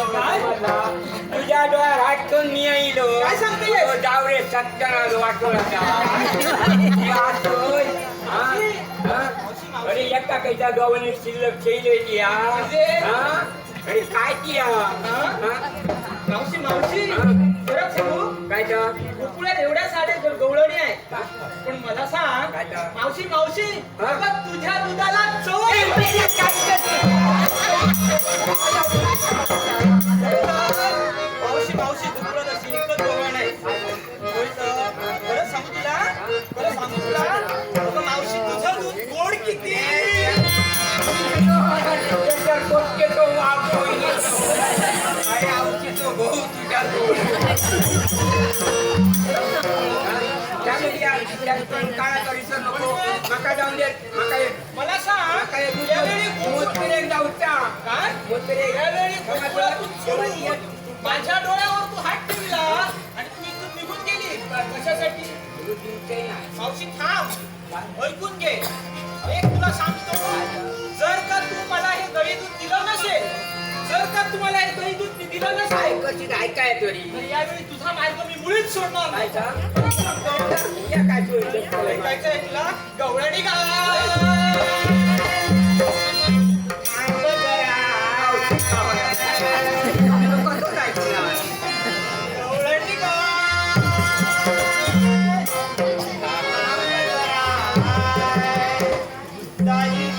तुझ्या डोळ्यात हात ठेवून मी येईलो. काय सांगते? जाऊ रे सत्यानाश वाटतो अरे एका काहीच्या डोळ्याने शिल्लक खेळली अरे काय ती मावशी मावशी बरं सांगू काय तर गोकुळात एवढ्या साड्या गवळणी आहे पण मला सांग मावशी मावशी अगं तुझ्या दुधाला चव मावशी मावशी गोकुळात अशी एकच गवळण आहे बरं सांगू तुला अगं मावशी तुझं दूध गोड किती काळाचा विसर नको मका जाऊन दे मला सांग काय जाऊचा काय यावेळी माझ्या डोळ्यावर तू हात ठेवला आणि तू इथून निघून गेली कशासाठी मावशी थांब ऐकून घे एक तुला सांगतो जर का तू मला हे गळी दूध दिलं नसेल जर का तुम्हाला हे गळी दूध दिलं नसेल कशी ऐकाय तरी तर यावेळी तुझा मार्ग मी मुळीच सोडणार नाही काय ऐकायचंय तुला गवळणी गा काय